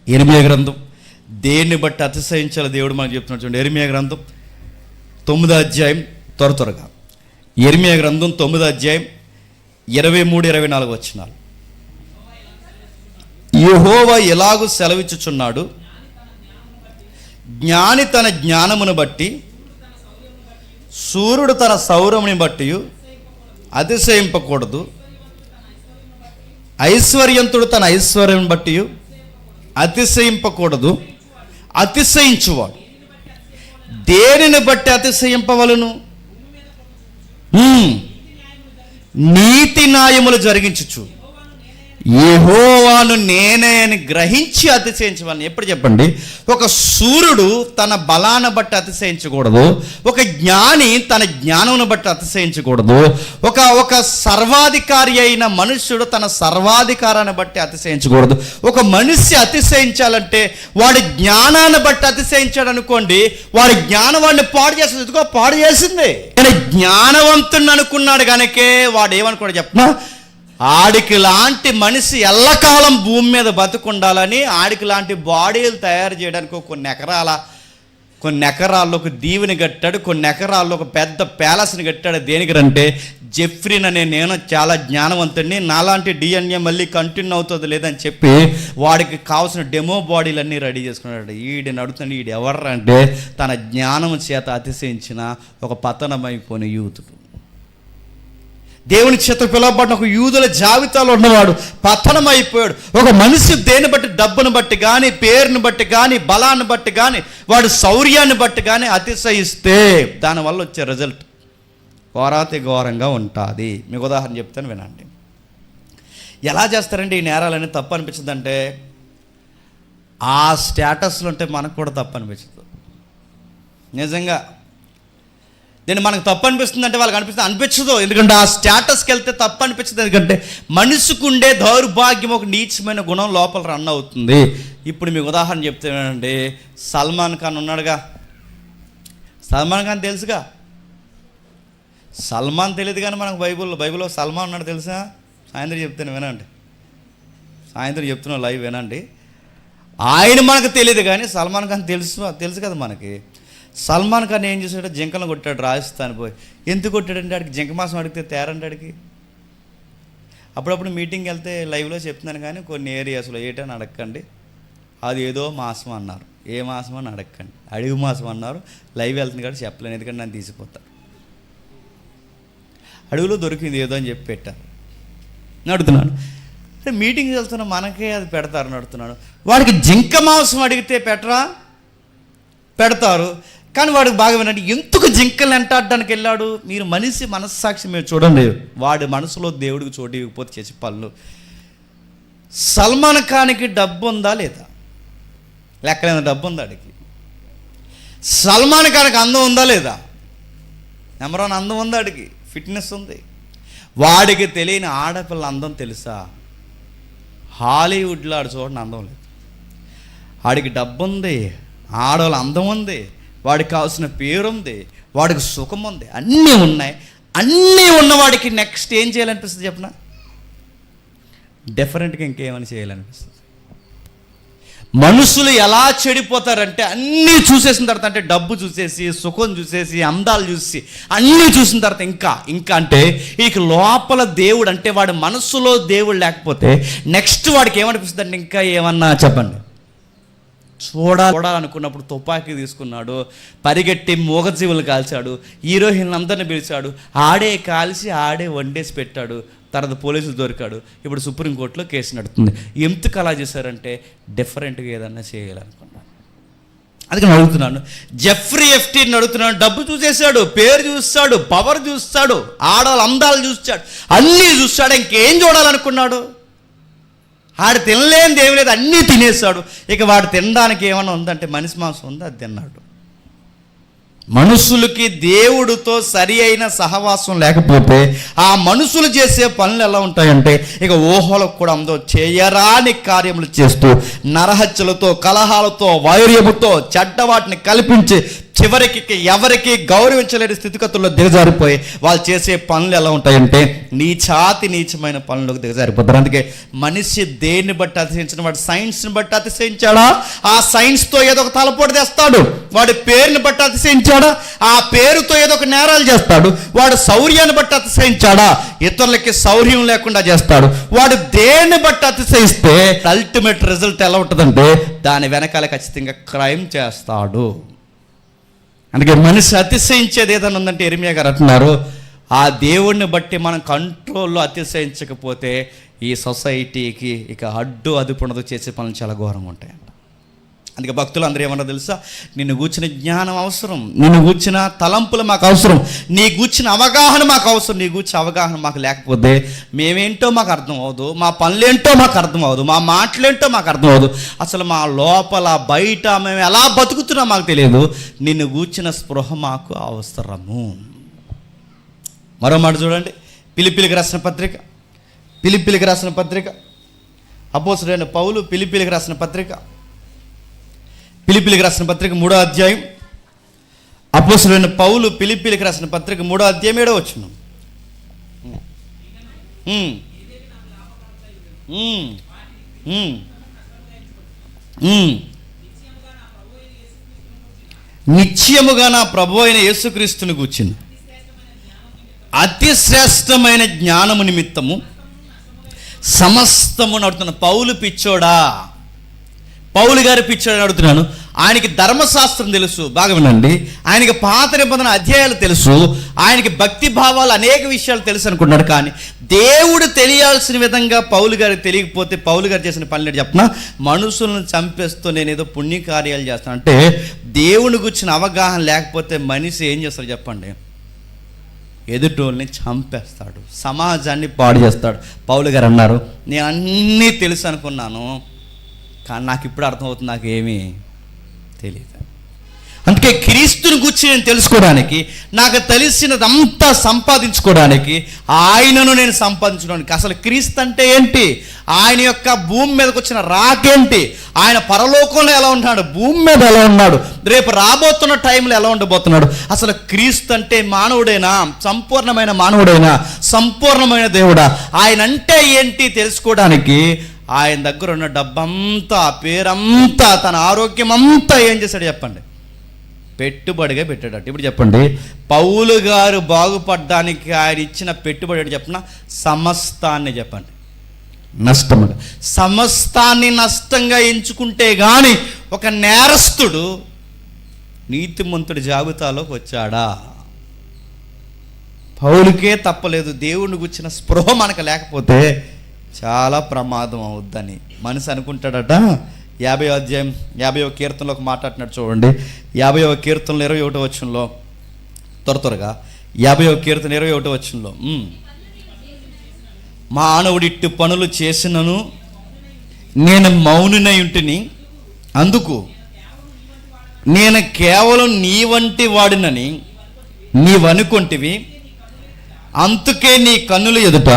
యెరెమీయా గ్రంథం దేన్ని బట్టి అతిశయించాలో దేవుడు మనకు చెప్తున్నాడు చూడండి. యెరెమీయా గ్రంథం 9వ అధ్యాయం, త్వరగా యెరెమీయా గ్రంథం 9వ అధ్యాయం 23-24 వచనాలు. యెహోవా ఎలాగూ సెలవిచ్చుచున్నాడు, జ్ఞాని తన జ్ఞానమును బట్టి, సూర్యుడు తన సౌరముని బట్టి అతిశయింపకూడదు, ఐశ్వర్యంతుడు తన ఐశ్వర్యం బట్టి అతిశయింపకూడదు. అతిశయించువాడు దేనిని బట్టి అతిశయింపవలను? నీతి న్యాయములు జరిగించుచు యెహోవాను నేనే అని గ్రహించి అతిశయించవాలని. ఎప్పుడు చెప్పండి? ఒక సూర్యుడు తన బలాన్ని బట్టి అతిశయించకూడదు, ఒక జ్ఞాని తన జ్ఞానమును బట్టి అతిశయించకూడదు, ఒక సర్వాధికారి అయిన మనుష్యుడు తన సర్వాధికారాన్ని బట్టి అతిశయించకూడదు. ఒక మనిషి అతిశయించాలంటే వాడి జ్ఞానాన్ని బట్టి అతిశయించాడు అనుకోండి, వాడి జ్ఞానం వాడిని పాడు చేస్తుంది. ఇదిగో పాడు చేసింది. కానీ జ్ఞానవంతుని అనుకున్నాడు కనుకే వాడు ఏమనుకోడు చెప్పనా, ఆడికి లాంటి మనిషి ఎల్లకాలం భూమి మీద బతుకుండాలని ఆడికి లాంటి బాడీలు తయారు చేయడానికి కొన్ని ఎకరాల్లో ఒక దీవిని కట్టాడు, కొన్ని ఎకరాల్లో ఒక పెద్ద ప్యాలెస్ని కట్టాడు. దేనికంటే జెఫ్రీన్ అనే నేను చాలా జ్ఞానవంతుడిని, నాలాంటి డిఎన్ఏ మళ్ళీ కంటిన్యూ అవుతుంది లేదని చెప్పి వాడికి కావాల్సిన డెమో బాడీలన్నీ రెడీ చేసుకున్నాడు. ఈడిని అడుగుతున్నాడు, ఈడు ఎవర్రా అంటే తన జ్ఞానం చేత అతిశయించిన ఒక పతనమైపోయిన యూతుడు. దేవుని చేత పిలువబడిన ఒక యూదుల జాబితాలో ఉన్నవాడు పతనం అయిపోయాడు. ఒక మనిషి దేని బట్టి, డబ్బును బట్టి కానీ, పేరుని బట్టి కానీ, బలాన్ని బట్టి కానీ, వాడు శౌర్యాన్ని బట్టి కానీ అతిశయిస్తే దానివల్ల వచ్చే రిజల్ట్ ఘోరాతి ఘోరంగా ఉంటుంది. మీకు ఉదాహరణ చెప్తాను వినండి. ఎలా చేస్తారండి ఈ నేరాలని? తప్పు అనిపించదంటే ఆ స్టేటస్లో ఉంటే మనకు కూడా తప్పు అనిపించదు. నిజంగా దీన్ని మనకు తప్పు అనిపిస్తుంది అంటే వాళ్ళకి అనిపించదు. ఎందుకంటే ఆ స్టేటస్కి వెళ్తే తప్పు అనిపించదు. ఎందుకంటే మనిషికి ఉండే దౌర్భాగ్యం, ఒక నీచమైన గుణం లోపల రన్ అవుతుంది. ఇప్పుడు మీకు ఉదాహరణ చెప్తానండి. సల్మాన్ ఖాన్ ఉన్నాడుగా, సల్మాన్ ఖాన్ తెలుసుగా. సల్మాన్ తెలియదు కానీ మనకు బైబిల్లో సల్మాన్ ఉన్నాడు తెలుసా? సాయంత్రం చెప్తాను వినండి, సాయంత్రం చెప్తున్నా లైవ్ వినండి. ఆయన మనకు తెలియదు కానీ సల్మాన్ ఖాన్ తెలుసు కదా మనకి. సల్మాన్ ఖాన్ ఏం చేశాడు? జింకలను కొట్టాడు రాజస్థాన్ పోయి. ఎందుకు కొట్టాడంటే ఆడికి జింక మాసం అడిగితే తేరండి ఆడికి. అప్పుడప్పుడు మీటింగ్కి వెళ్తే లైవ్లో చెప్తున్నాను కానీ కొన్ని ఏరియాస్లో ఏటని అడగండి, అది ఏదో మాసం అన్నారు. ఏ మాసం అని అడగండి, అడుగు మాసం అన్నారు. లైవ్ వెళ్తుంది కాబట్టి చెప్పలేను, ఎందుకంటే నన్ను తీసిపోతారు. అడుగులో దొరికింది ఏదో అని చెప్పి పెట్టారు. నడుతున్నాను అంటే మీటింగ్కి వెళ్తున్నా మనకే అది పెడతారు నడుతున్నాడు. వాడికి జింక మాంసం అడిగితే పెడతారు కానీ వాడికి బాగా వినండి, ఎందుకు జింకలు వెంటాడడానికి వెళ్ళాడు? మీరు మనిషి మనస్సాక్షి మీరు చూడండి, వాడి మనసులో దేవుడికి చోటు ఇవ్వకపోతే చేసే పనులు. సల్మాన్ ఖాన్కి డబ్బు ఉందా లేదా? లెక్కలేని డబ్బు ఉందా అడిగి. సల్మాన్ ఖాన్కి అందం ఉందా లేదా? నెంబర్ 1 అందం ఉందా అడిగి, ఫిట్నెస్ ఉంది. వాడికి తెలియని ఆడపిల్ల అందం తెలుసా? హాలీవుడ్లో ఆడు చూడండి అందం లేదు. వాడికి డబ్బు ఉంది, ఆడవాళ్ళ అందం ఉంది, వాడికి కావాల్సిన పేరు ఉంది, వాడికి సుఖం ఉంది, అన్నీ ఉన్నాయి. అన్నీ ఉన్నవాడికి నెక్స్ట్ ఏం చేయాలనిపిస్తుంది చెప్పనా? డెఫరెంట్గా ఇంకేమని చేయాలనిపిస్తుంది. మనుషులు ఎలా చెడిపోతారంటే అన్నీ చూసేసిన తర్వాత, అంటే డబ్బు చూసేసి, సుఖం చూసేసి, అందాలు చూసి, అన్నీ చూసిన తర్వాత ఇంకా అంటే ఇక లోపల దేవుడు అంటే వాడి మనస్సులో దేవుడు లేకపోతే నెక్స్ట్ వాడికి ఏమనిపిస్తుంది అంటే ఇంకా ఏమన్నా చెప్పండి. చూడాలనుకున్నప్పుడు తుపాకీ తీసుకున్నాడు, పరిగెట్టి మూగజీవులు కాల్చాడు, హీరోయిన్ అందరిని పిలిచాడు, ఆడే కాల్చి ఆడే వండేసి పెట్టాడు. తర్వాత పోలీసులు దొరికాడు. ఇప్పుడు సుప్రీంకోర్టులో కేసు నడుస్తుంది. ఎందుకు అలా చేశారంటే డిఫరెంట్గా ఏదన్నా చేయాలనుకున్నాను. అందుకే నేను అడుగుతున్నాను, జెఫ్రీ ఎప్స్టీన్ అడుగుతున్నాను. డబ్బు చూసేశాడు, పేరు చూస్తాడు, పవర్ చూస్తాడు, ఆడవాళ్ళ అందాలు చూస్తాడు, అన్నీ చూస్తాడు. ఇంకేం చూడాలనుకున్నాడు? ఆడు తినలేని ఏమి లేదు, అన్నీ తినేస్తాడు. ఇక వాడు తినడానికి ఏమన్నా ఉందంటే మనిషి మాంసం ఉంది, అది తిన్నాడు. మనుషులకి దేవుడితో సరి అయిన సహవాసం లేకపోతే ఆ మనుషులు చేసే పనులు ఎలా ఉంటాయంటే ఇక ఊహలకు కూడా ఉందో చేయరాని కార్యములు చేస్తూ నరహత్యలతో, కలహాలతో, వైర్యముతో, చెడ్డ వాటిని కల్పించి చివరికి ఎవరికి గౌరవించలేని స్థితిగతుల్లో దిగజారిపోయి వాళ్ళు చేసే పనులు ఎలా ఉంటాయంటే నీచమైన పనులకు దిగజారిపోతారు. అందుకే మనిషి దేన్ని బట్టి అతిశయించిన వాడు సైన్స్ని బట్టి అతిశయించాడా, ఆ సైన్స్తో ఏదో ఒక తలపోటు తెస్తాడు. వాడి పేరుని బట్టి అతిశయించాడా, ఆ పేరుతో ఏదో ఒక నేరాలు చేస్తాడు. వాడు శౌర్యాన్ని బట్టి అతిశయించాడా, ఇతరులకి శౌర్యం లేకుండా చేస్తాడు. వాడు దేన్ని బట్టి అతిశయిస్తే అల్టిమేట్ రిజల్ట్ ఎలా ఉంటుందంటే దాని వెనకాల ఖచ్చితంగా క్రైమ్ చేస్తాడు. అందుకే మనిషి అతిశయించేది ఏదైనా ఉందంటే ఇర్మియా గారు అంటున్నారు, ఆ దేవుణ్ణి బట్టి మనం కంట్రోల్లో అతిశయించకపోతే ఈ సొసైటీకి ఇక అడ్డు అదుపునదు చేసే పనులు చాలా ఘోరంగా ఉంటాయంట. అందుకే భక్తులు అందరూ ఏమన్నా తెలుసా, నిన్ను గూర్చిన జ్ఞానం అవసరం, నిన్ను గూర్చిన తలంపులు మాకు అవసరం, నీ గూర్చిన అవగాహన మాకు అవసరం. నీ గూర్చిన అవగాహన మాకు లేకపోతే మేమేంటో మాకు అర్థం అవ్వదు, మా పనులేంటో మాకు అర్థం అవ్వదు, మా మాటలేంటో మాకు అర్థం అవ్వదు, అసలు మా లోపల బయట మేము ఎలా బతుకుతున్నా మాకు తెలియదు. నిన్ను గూర్చిన స్పృహ మాకు అవసరము. మరో మాట చూడండి, ఫిలిప్పీయులకు రాసిన పత్రిక అపోస్తలుడైన పౌలు ఫిలిప్పీయులకు రాసిన పత్రిక 3వ అధ్యాయం. అపోస్తలుడైన పౌలు ఫిలిప్పీయులకు రాసిన పత్రిక 3వ అధ్యాయం 7వ వచనం. నిశ్చయముగా నా ప్రభువు అయిన యేసుక్రీస్తుని గూర్చిన అతి శ్రేష్టమైన జ్ఞానము నిమిత్తము సమస్తము నడుతున్న పౌలు పిచ్చోడా, పౌలు గారి పిచ్చోడని అడుగుతున్నాను. ఆయనకి ధర్మశాస్త్రం తెలుసు, బాగా వినండి. ఆయనకి పాత నిబంధన అధ్యాయాలు తెలుసు, ఆయనకి భక్తి భావాలు అనేక విషయాలు తెలుసు అనుకున్నాడు. కానీ దేవుడు తెలియాల్సిన విధంగా పౌలు గారికి తెలియకపోతే పౌలు గారు చేసిన పనులు చెప్పిన మనుషులను చంపేస్తూ నేనేదో పుణ్యకార్యాలు చేస్తాను అంటే దేవుని గురించిన అవగాహన లేకపోతే మనిషి ఏం చేస్తాడు చెప్పండి, ఎదుటోళ్ళని చంపేస్తాడు, సమాజాన్ని పాడు చేస్తాడు. పౌలు గారు అన్నారు, నేను అన్నీ తెలుసు అనుకున్నాను కానీ నాకు ఇప్పుడు అర్థమవుతుంది నాకు ఏమీ తెలియదు. అందుకే క్రీస్తుని గురించి నేను తెలుసుకోవడానికి, నాకు తెలిసినదంతా సంపాదించుకోవడానికి, ఆయనను నేను సంపాదించుకోవడానికి, అసలు క్రీస్తు అంటే ఏంటి, ఆయన యొక్క భూమి మీదకి వచ్చిన రాకేంటి, ఆయన పరలోకంలో ఎలా ఉన్నాడు, భూమి మీద ఎలా ఉన్నాడు, రేపు రాబోతున్న టైంలో ఎలా ఉండబోతున్నాడు, అసలు క్రీస్తు అంటే మానవుడైనా, సంపూర్ణమైన మానవుడైనా, సంపూర్ణమైన దేవుడా, ఆయన అంటే ఏంటి తెలుసుకోవడానికి ఆయన దగ్గర ఉన్న డబ్బంతా, పేరంతా, తన ఆరోగ్యం అంతా ఏం చేశాడు చెప్పండి, పెట్టుబడిగా పెట్టాడట. ఇప్పుడు చెప్పండి, పౌలు గారు బాగుపడడానికి ఆయన ఇచ్చిన పెట్టుబడి చెప్పిన సమస్తాన్ని చెప్పండి నష్టం. సమస్తాన్ని నష్టంగా ఎంచుకుంటే కానీ ఒక నేరస్తుడు నీతిమంతుడి జాబితాలోకి వచ్చాడా? పౌలుకే తప్పలేదు. దేవుడిని గుర్చిన స్పృహ మనకు లేకపోతే చాలా ప్రమాదం అవుద్దని మనిషి అనుకుంటాడట. 50వ అధ్యాయం 50వ కీర్తనలోకి మాట్లాడినట్టు చూడండి. 50వ కీర్తనలో 21వ వచనంలో, త్వరగా 50వ కీర్తన 21వ వచనంలో, మానవుడిట్టు పనులు చేసినను నేను మౌనునై ఉంటిని, అందుకు నేను కేవలం నీ వంటి వాడినని నీవనుకొంటివి, అందుకే నీ కన్నుల ఎదుట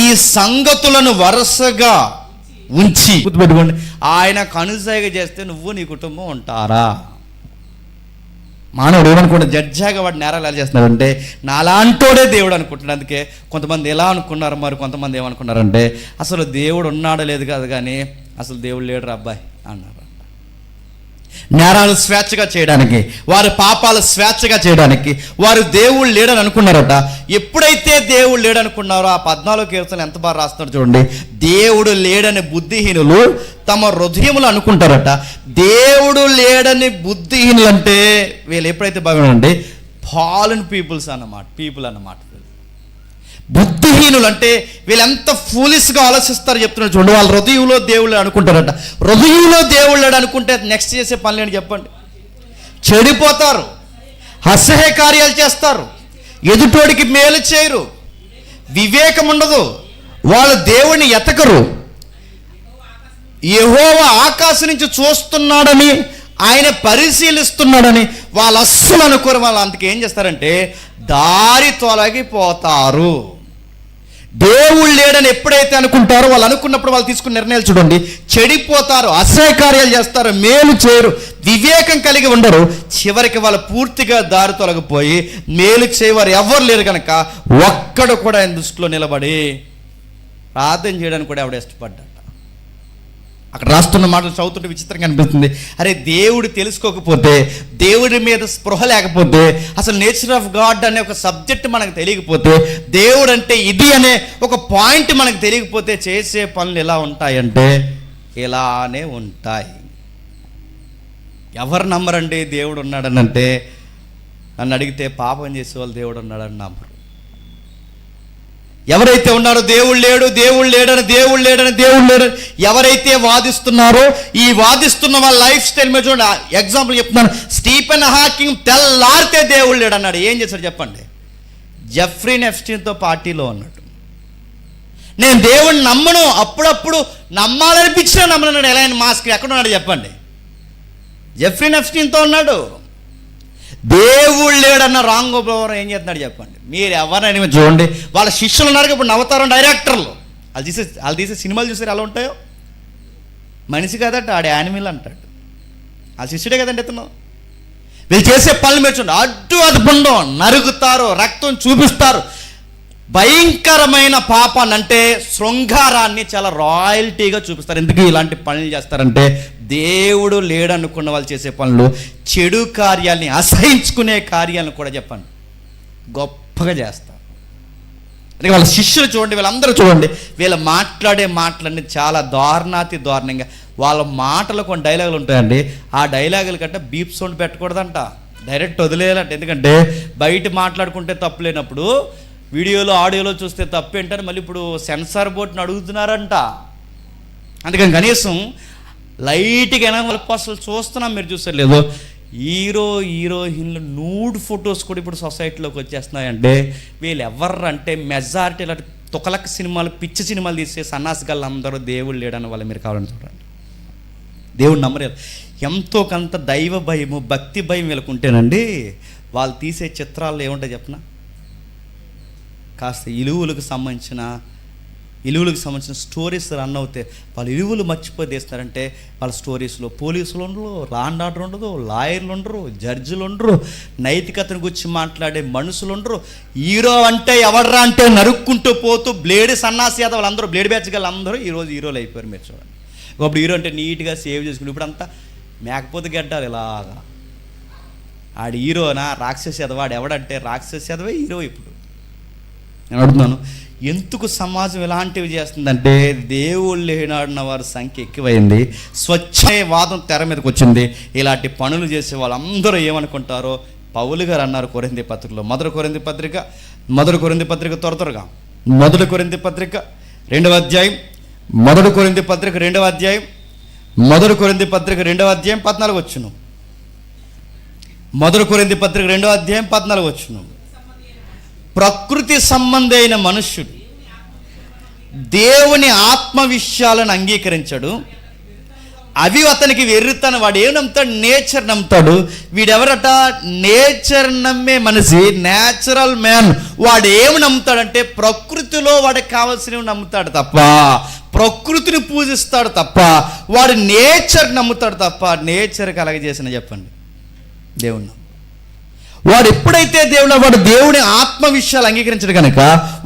ఈ సంగతులను వరుసగా ఉంచి, గుర్తుపెట్టుకోండి, ఆయన కనుసైగ చేస్తే నువ్వు నీ కుటుంబం ఉంటారా? మానవుడు ఏమనుకుంటా, జడ్జాగా వాడు నేరాలు ఎలా చేస్తున్నాడంటే నాలాంటోడే దేవుడు అనుకుంటున్నాడు. అందుకే కొంతమంది ఎలా అనుకున్నారు, మరి కొంతమంది ఏమనుకున్నారంటే అసలు దేవుడు ఉన్నాడో లేదు కాదు కానీ అసలు దేవుడు లేడు అబ్బాయి అన్నారు. నేరాలు స్వేచ్ఛగా చేయడానికి, వారి పాపాలు స్వేచ్ఛగా చేయడానికి వారు దేవుడు లేడని అనుకున్నారట. ఎప్పుడైతే దేవుడు లేడనుకున్నారో ఆ 14వ కీర్తన ఎంత బాగా రాస్తున్నాడు చూడండి. దేవుడు లేడని బుద్ధిహీనులు తమ హృదయములు అనుకుంటారట. దేవుడు లేడని బుద్ధిహీనులు అంటే వీళ్ళు ఎప్పుడైతే బాగుండండి ఫాలెన్ పీపుల్ అన్నమాట. బుద్ధిహీనులు అంటే వీళ్ళు ఎంత ఫూలిష్గా ఆలోచిస్తారో చెప్తున్నారు చూడండి. వాళ్ళ హృదయంలో దేవుళ్ళు అనుకుంటారట. హృదయంలో దేవుళ్ళు అనుకుంటే నెక్స్ట్ చేసే పనులు ఏంటి చెప్పండి, చెడిపోతారు, అసహ్య కార్యాలు చేస్తారు, ఎదుటోడికి మేలు చేయరు, వివేకం ఉండదు, వాళ్ళు దేవుణ్ణి ఎతకరు. యెహోవా ఆకాశం నుంచి చూస్తున్నాడని, ఆయన పరిశీలిస్తున్నాడని వాళ్ళు అస్సలు అనుకోరు. వాళ్ళు అందుకే ఏం చేస్తారంటే దారి తొలగిపోతారు. దేవుడు లేడని ఎప్పుడైతే అనుకుంటారో వాళ్ళు అనుకున్నప్పుడు వాళ్ళు తీసుకున్న నిర్ణయాలు చూడండి, చెడిపోతారు, అసహ్య కార్యాలు చేస్తారు, మేలు చేయరు, వివేకం కలిగి ఉండరు. చివరికి వాళ్ళు పూర్తిగా దారి తొలగిపోయి మేలు చేయవారు ఎవరు లేరు కనుక ఒక్కడు కూడా ఆయన దృష్టిలో నిలబడి ప్రార్థన చేయడానికి కూడా ఎవడ ఇష్టపడ్డాట. అక్కడ రాస్తున్న మాటలు చదువుతుంటే విచిత్రంగా అనిపిస్తుంది. అరే, దేవుడు తెలుసుకోకపోతే, దేవుడి మీద స్పృహ లేకపోతే, అసలు నేచర్ ఆఫ్ గాడ్ అనే ఒక సబ్జెక్ట్ మనకు తెలియకపోతే, దేవుడు అంటే ఇది అనే ఒక పాయింట్ మనకు తెలియకపోతే చేసే పనులు ఎలా ఉంటాయంటే ఇలానే ఉంటాయి. ఎవరు నమ్మరండి దేవుడు ఉన్నాడని? అంటే నన్ను అడిగితే పాపం చేసేవాళ్ళు దేవుడు ఉన్నాడని నమ్మరు. ఎవరైతే ఉన్నారో దేవుడు లేడు, దేవుడు లేడని, దేవుడు లేడని, దేవుడు లేడని ఎవరైతే వాదిస్తున్నారో, ఈ వాదిస్తున్న వాళ్ళ లైఫ్ స్టైల్ మీద చూడండి. ఎగ్జాంపుల్ చెప్తున్నాను. స్టీఫెన్ హాకింగ్ తెల్లారితే దేవుడు లేడు అన్నాడు. ఏం చేశాడు చెప్పండి? జెఫ్రీ ఎప్స్టీన్తో పార్టీలో ఉన్నాడు. నేను దేవుడిని నమ్మను, అప్పుడప్పుడు నమ్మాలనిపించినా నమ్మను. ఎలా ఆయన మాస్క్ ఎక్కడ ఉన్నాడు చెప్పండి? జెఫ్రీ ఎప్స్టీన్తో ఉన్నాడు. దేవుడు లేడన్న రాంగ్ బ్రదర్ ఏం చేస్తున్నాడు చెప్పండి? మీరు ఎవరైనా చూడండి, వాళ్ళ శిష్యులు ఉన్నారు ఇప్పుడు నవ్వుతారు డైరెక్టర్లు. వాళ్ళు తీసే సినిమాలు చూసారు ఎలా ఉంటాయో. మనిషి కదట, ఆడ యానిమల్ అంటాడు. ఆ శిష్యుడే కదండి ఇతను. వీళ్ళు చేసే పనులు మీరు చూడండి, అడ్డు అదుపుండో నరుగుతారు, రక్తం చూపిస్తారు. భయంకరమైన పాపాన్ని అంటే శృంగారాన్ని చాలా రాయల్టీగా చూపిస్తారు. ఎందుకు ఇలాంటి పనులు చేస్తారంటే దేవుడు లేడనుకున్న వాళ్ళు చేసే పనులు, చెడు కార్యాలని, అసహించుకునే కార్యాలను కూడా చెప్పండి గొప్పగా చేస్తారు. అందుకే వాళ్ళ శిష్యులు చూడండి, వీళ్ళందరూ చూడండి, వీళ్ళు మాట్లాడే మాటలన్నీ చాలా దారుణాతి దారుణంగా. వాళ్ళ మాటలు కొన్ని డైలాగులు ఉంటాయండి. ఆ డైలాగుల కంటే బీప్ సౌండ్ పెట్టకూడదంట, డైరెక్ట్ వదిలేయాలంట. ఎందుకంటే బయట మాట్లాడుకుంటే తప్పు లేనప్పుడు వీడియోలో ఆడియోలో చూస్తే తప్పు ఏంటని మళ్ళీ ఇప్పుడు సెన్సార్ బోర్డుని అడుగుతున్నారంట. అందుకని కనీసం లైట్గా అసలు చూస్తున్నాం, మీరు చూసారు లేదు, హీరోయిన్లు నూడ్ ఫొటోస్ కూడా ఇప్పుడు సొసైటీలోకి వచ్చేస్తున్నాయంటే వీళ్ళు ఎవర్రంటే మెజారిటీ ఇలాంటి తుకలక సినిమాలు, పిచ్చి సినిమాలు తీసే సన్నాసిగాళ్ళు అందరూ దేవుడు లేడని వాళ్ళు మీరు కావాలని చూడండి. దేవుడు నమ్మలేదు. ఎంతో కొంత దైవ భయము, భక్తి భయం వీళ్ళకుంటేనండి వాళ్ళు తీసే చిత్రాల్లో ఏముంటాయి చెప్పనా? కాస్త ఇలువలకు సంబంధించిన స్టోరీస్ రన్ అవుతాయి. వాళ్ళు ఇలువలు మర్చిపోయి తీస్తారంటే వాళ్ళ స్టోరీస్లో పోలీసులు ఉండరు, లా అండ్ ఆర్డర్ ఉండదు, లాయర్లు ఉండరు, జడ్జిలు ఉండరు, నైతికతను గురించి మాట్లాడే మనుషులు ఉండరు. హీరో అంటే ఎవడరా అంటే నరుక్కుంటూ పోతూ బ్లేడ్ సన్నాసి యాదవ్ వాళ్ళందరూ, బ్లేడ్ బ్యాచ్ గల అందరూ ఈరోజు హీరోలు అయిపోయారు. మీరు చూడండి, ఒకప్పుడు హీరో అంటే నీట్గా సేవ్ చేసుకుని, ఇప్పుడు అంతా మేకపోతే గడ్డాలి ఇలాగా. ఆడు హీరోనా రాక్షస యాదవ్? వాడు ఎవడంటే రాక్షస యాదవే హీరో. ఇప్పుడు నేను అడుగుతున్నాను, ఎందుకు సమాజం ఇలాంటివి చేస్తుందంటే దేవుళ్ళు లేనాడిన వారి సంఖ్య ఎక్కువైంది. స్వచ్ఛ వాదం తెర మీదకి వచ్చింది. ఇలాంటి పనులు చేసే వాళ్ళందరూ ఏమనుకుంటారో పౌలు గారు అన్నారు కొరింథీ పత్రికలో, మొదటి కొరింథీ పత్రిక త్వరగా 1 కొరింథీ పత్రిక 2వ అధ్యాయం 1 కొరింథీ పత్రిక 2వ అధ్యాయం 1 కొరింథీ పత్రిక 2వ అధ్యాయం 14 వచ్చును. 1 కొరింథీ పత్రిక 2వ అధ్యాయం 14 వచ్చును. ప్రకృతి సంబంధి అయిన మనుష్యుడు దేవుని ఆత్మ విషయాలను అంగీకరించాడు, అవి అతనికి వెర్రితన. వాడు ఏం నమ్ముతాడు? నేచర్ నమ్ముతాడు. వీడెవరట? నేచర్ నమ్మే మనిషి, న్యాచురల్ మ్యాన్. వాడు ఏమి నమ్ముతాడంటే ప్రకృతిలో వాడికి కావాల్సినవి నమ్ముతాడు తప్ప, ప్రకృతిని పూజిస్తాడు తప్ప, వాడు నేచర్ నమ్ముతాడు తప్ప నేచర్ కలగజేసిన చెప్పండి దేవుణ్ణి. వాడు ఎప్పుడైతే వాడు దేవుని ఆత్మ విషయాలు అంగీకరించడు కనుక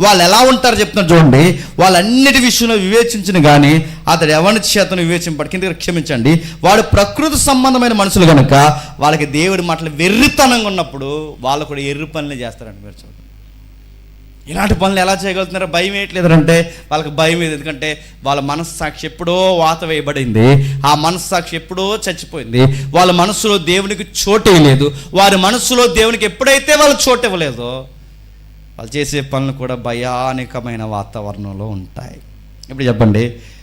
వాళ్ళు ఎలా ఉంటారు చెప్తున్నారు చూడండి. వాళ్ళన్నిటి విషయంలో వివేచించిన కానీ అతడు ఎవరి చేతను వివేచింపడు. కింద క్షమించండి, వాడు ప్రకృతి సంబంధమైన మనుషులు కనుక వాళ్ళకి దేవుడి మాటలు వెర్రితనంగా ఉన్నప్పుడు వాళ్ళు కూడా ఎర్రి పనులు చేస్తారండి. మీరు చూడండి, ఇలాంటి పనులు ఎలా చేయగలుగుతున్నారో భయం వేయట్లేదంటే వాళ్ళకి భయం లేదు. ఎందుకంటే వాళ్ళ మనస్సాక్షి ఎప్పుడో వాత వేయబడింది, ఆ మనస్సాక్షి ఎప్పుడో చచ్చిపోయింది. వాళ్ళ మనసులో దేవునికి చోటు ఇవ్వలేదు. వారి మనసులో దేవునికి ఎప్పుడైతే వాళ్ళు చోటు ఇవ్వలేదో వాళ్ళు చేసే పనులు కూడా భయానకమైన వాతావరణంలో ఉంటాయి. ఇప్పుడు చెప్పండి,